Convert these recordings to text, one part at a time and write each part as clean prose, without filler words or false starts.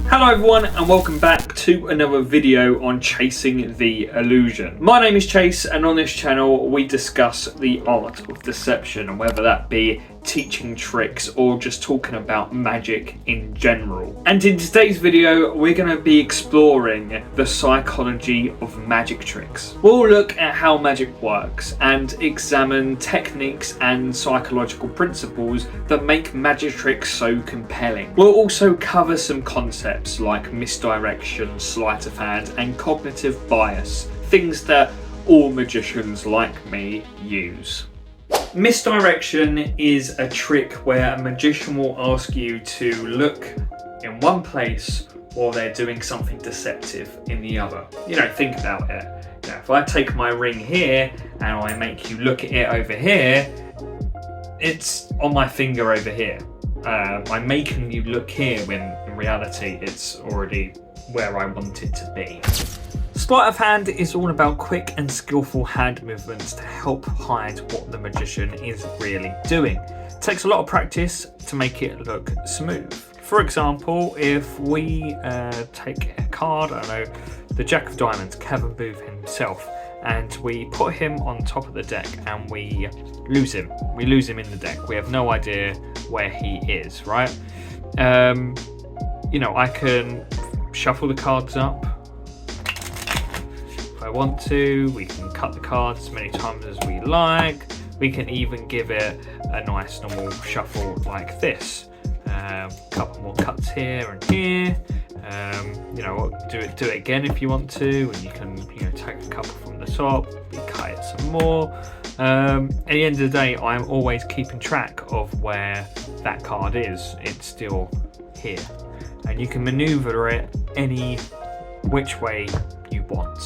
Hello everyone and welcome back to another video on chasing the illusion. My name is Chase and on this channel we discuss the art of deception, and whether that be teaching tricks or just talking about magic in general. And in today's video we're going to be exploring the psychology of magic tricks. We'll look at how magic works and examine techniques and psychological principles that make magic tricks so compelling. We'll also cover some concepts like misdirection, sleight of hand and cognitive bias, things that all magicians like me use. Misdirection is a trick where a magician will ask you to look in one place while they're doing something deceptive in the other. Think about it. If I take my ring here and I make you look at it over here, it's on my finger over here. I'm making you look here when in reality it's already where I want it to be. Sleight of hand is all about quick and skillful hand movements to help hide what the magician is really doing. It takes a lot of practice to make it look smooth. For example, if we take a card, I don't know, the Jack of Diamonds, Kevin Booth himself, and we put him on top of the deck and we lose him. We lose him in the deck. We have no idea where he is, right? I can shuffle the cards up. If I want to, we can cut the cards as many times as we like. We can even give it a nice normal shuffle like this. A couple more cuts here and here. Do it again if you want to, and you can take a couple from the top, cut it some more. At the end of the day, I'm always keeping track of where that card is. It's still here, and you can maneuver it any which way you want.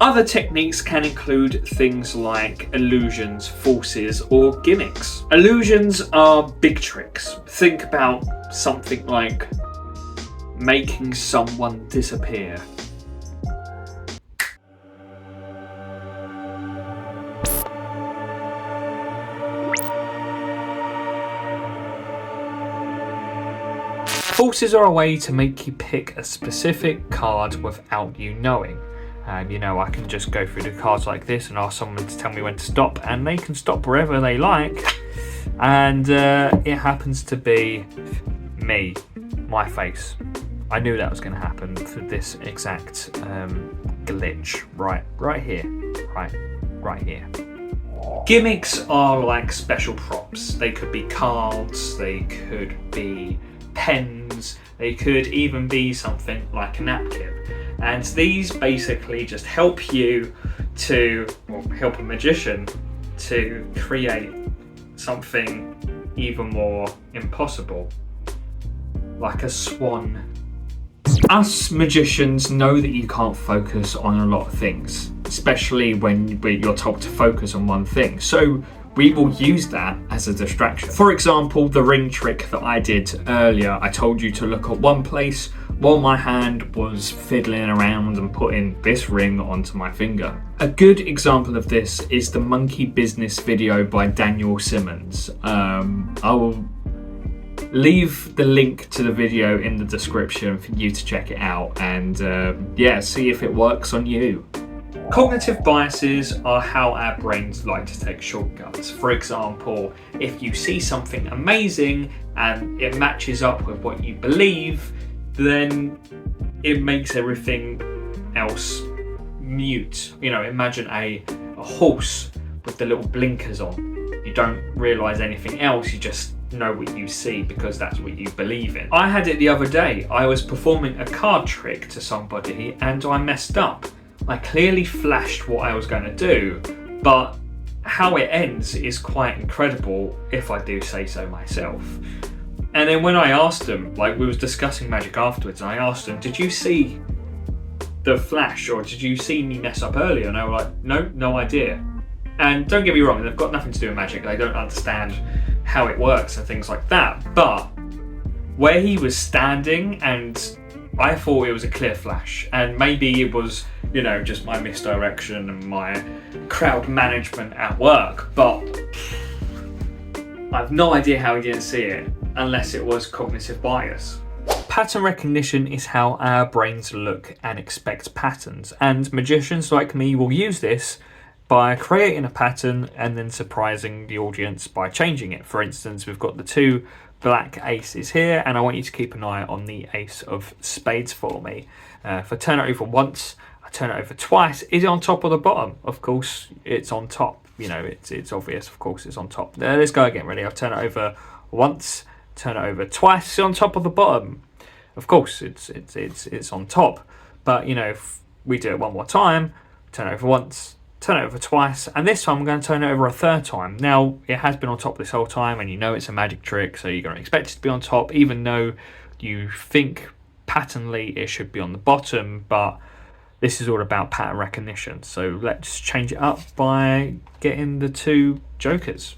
Other techniques can include things like illusions, forces, or gimmicks. Illusions are big tricks. Think about something like making someone disappear. Forces are a way to make you pick a specific card without you knowing. I can just go through the cards like this and ask someone to tell me when to stop, and they can stop wherever they like. And it happens to be me, my face. I knew that was going to happen for this exact glitch. Right here. Right here. Gimmicks are like special props. They could be cards, they could be pens, they could even be something like a napkin. And these basically just help help a magician to create something even more impossible, like a swan. Us magicians know that you can't focus on a lot of things, especially when you're told to focus on one thing. So we will use that as a distraction. For example, the ring trick that I did earlier, I told you to look at one place while my hand was fiddling around and putting this ring onto my finger. A good example of this is the monkey business video by Simmons. I will leave the link to the video in the description for you to check it out and see if it works on you. Cognitive biases are how our brains like to take shortcuts. For example, if you see something amazing and it matches up with what you believe, then it makes everything else mute. Imagine a horse with the little blinkers on. You don't realise anything else, you just know what you see because that's what you believe in. I had it the other day. I was performing a card trick to somebody and I messed up. I clearly flashed what I was going to do, but how it ends is quite incredible if I do say so myself. And then when I asked them, we was discussing magic afterwards, and I asked them, did you see the flash or did you see me mess up earlier? And they were like, no idea. And don't get me wrong, they've got nothing to do with magic. They don't understand how it works and things like that. But where he was standing, and I thought it was a clear flash, and maybe it was, just my misdirection and my crowd management at work, but I've no idea how he didn't see it unless it was cognitive bias. pattern recognition is how our brains look and expect patterns, and magicians like me will use this by creating a pattern and then surprising the audience by changing it. For instance, we've got the 2 black aces here, and I want you to keep an eye on the ace of spades for me. If I turn it over once, I turn it over twice. Is it on top or the bottom? Of course, it's on top. You know, it's obvious. Of course, it's on top. Let's go again. Ready? I'll turn it over once, turn it over twice. Is it on top or the bottom? Of course, it's on top. But you know, if we do it one more time, turn it over once, turn it over twice, and this time I'm going to turn it over a 3rd time. Now, it has been on top this whole time, and you know it's a magic trick, so you're going to expect it to be on top, even though you think patternly it should be on the bottom. But this is all about pattern recognition. So let's change it up by getting the 2 jokers.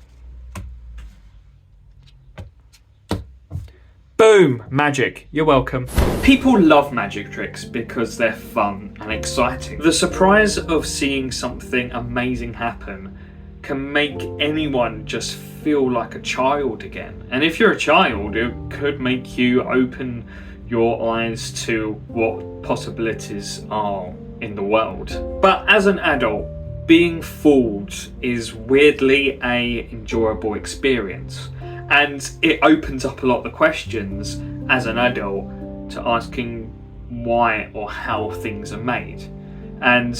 Boom! Magic. You're welcome. People love magic tricks because they're fun and exciting. The surprise of seeing something amazing happen can make anyone just feel like a child again. And if you're a child, it could make you open your eyes to what possibilities are in the world. But as an adult, being fooled is weirdly an enjoyable experience. And it opens up a lot of the questions as an adult to asking why or how things are made. And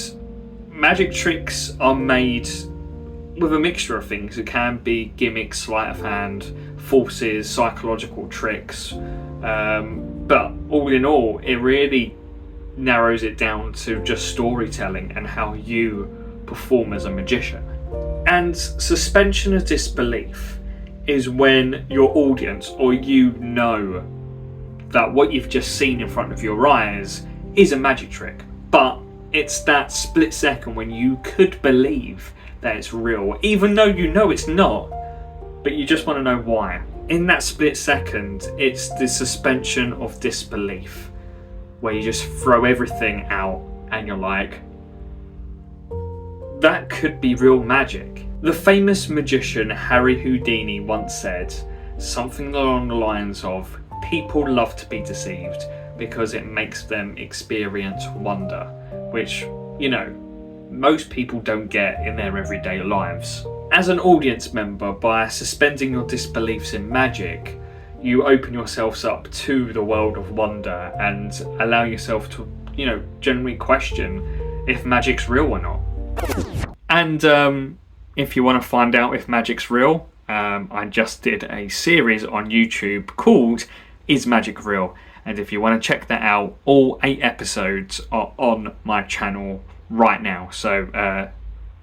magic tricks are made with a mixture of things. It can be gimmicks, sleight of hand, forces, psychological tricks. But all in all, it really narrows it down to just storytelling and how you perform as a magician. And suspension of disbelief is when your audience or you know that what you've just seen in front of your eyes is a magic trick, but it's that split second when you could believe that it's real, even though you know it's not, but you just want to know why. In that split second, it's the suspension of disbelief, where you just throw everything out and you're like, that could be real magic. The famous magician Harry Houdini once said something along the lines of, people love to be deceived because it makes them experience wonder, which, you know, most people don't get in their everyday lives. As an audience member, by suspending your disbeliefs in magic, you open yourselves up to the world of wonder and allow yourself to, you know, generally question if magic's real or not. And if you want to find out if magic's real, I just did a series on YouTube called Is Magic Real? And if you want to check that out, all 8 episodes are on my channel right now. So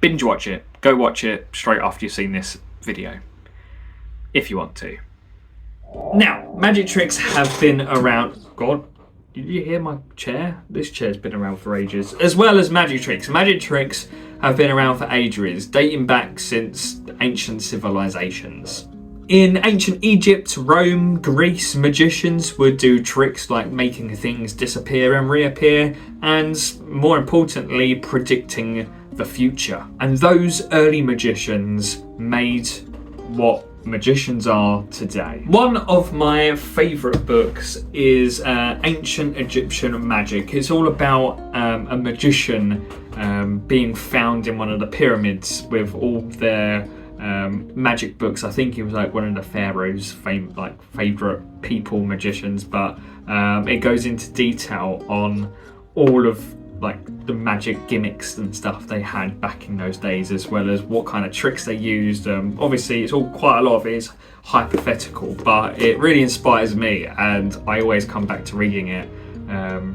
binge watch it. Go watch it straight after you've seen this video, if you want to. Now, magic tricks have been around. God, did you hear my chair? This chair's been around for ages. As well as magic tricks. Magic tricks have been around for ages, dating back since ancient civilizations. In ancient Egypt, Rome, Greece, magicians would do tricks like making things disappear and reappear, and more importantly, predicting the future. And those early magicians made what magicians are today. One of my favourite books is Ancient Egyptian Magic. It's all about a magician being found in one of the pyramids with all their magic books. I think he was like one of the pharaoh's favourite people magicians, but it goes into detail on all of like the magic gimmicks and stuff they had back in those days, as well as what kind of tricks they used. Obviously it's all, quite a lot of it is hypothetical, but it really inspires me and I always come back to reading it.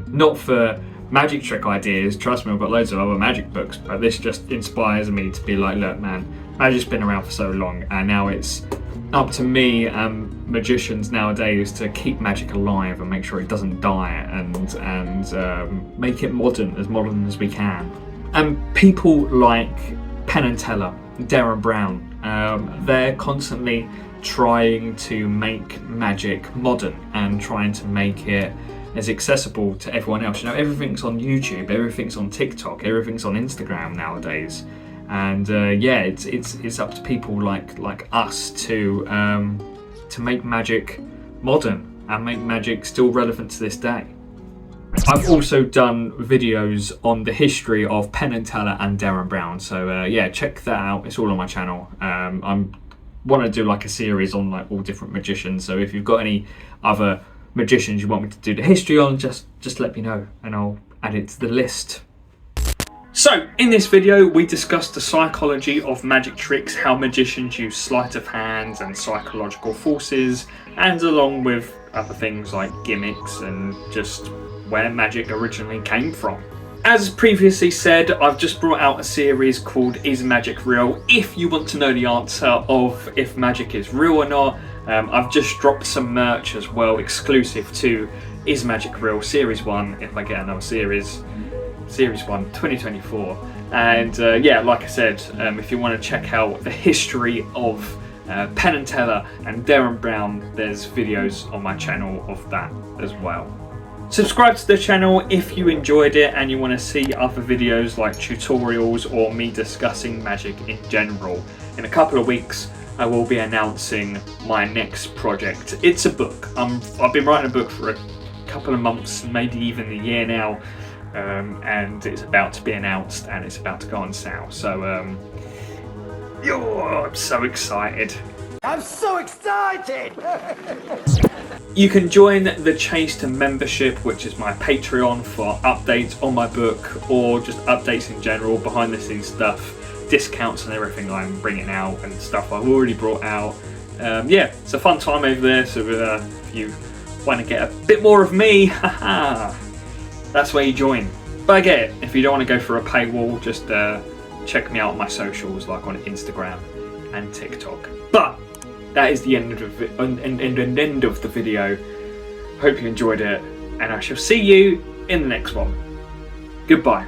Not for magic trick ideas, trust me, I've got loads of other magic books, but this just inspires me to be like, look man, magic's been around for so long and now it's up to me and magicians nowadays to keep magic alive and make sure it doesn't die, and make it modern as we can. And people like Penn and Teller, Darren Brown, they're constantly trying to make magic modern and trying to make it as accessible to everyone else. You know, everything's on YouTube, everything's on TikTok, everything's on Instagram nowadays. And yeah, it's up to people like us to make magic modern and make magic still relevant to this day. I've also done videos on the history of Penn and Teller and Derren Brown, so yeah, check that out. It's all on my channel. I want to do like a series on like all different magicians, so if you've got any other magicians you want me to do the history on, just let me know and I'll add it to the list. So in this video we discussed the psychology of magic tricks, how magicians use sleight of hand and psychological forces, and along with other things like gimmicks and just where magic originally came from. As previously said, I've just brought out a series called Is Magic Real? If you want to know the answer of if magic is real or not. I've just dropped some merch as well, exclusive to Is Magic Real Series 1, if I get another series. Series 1 2024. And yeah, like I said, if you want to check out the history of Penn and Teller and Derren Brown, there's videos on my channel of that as well. Subscribe to the channel if you enjoyed it and you want to see other videos like tutorials or me discussing magic in general. In a couple of weeks I will be announcing my next project. It's a book. I've been writing a book for a couple of months, maybe even a year now, and it's about to be announced and it's about to go on sale. So I'm so excited. I'm so excited! You can join the Chase to membership, which is my Patreon, for updates on my book or just updates in general, behind the scenes stuff, discounts and everything I'm bringing out and stuff I've already brought out. Yeah, it's a fun time over there, so if you want to get a bit more of me, haha, that's where you join. But again, if you don't want to go for a paywall, just check me out on my socials, like on Instagram and TikTok. But that is the end of the video. Hope you enjoyed it, and I shall see you in the next one. Goodbye.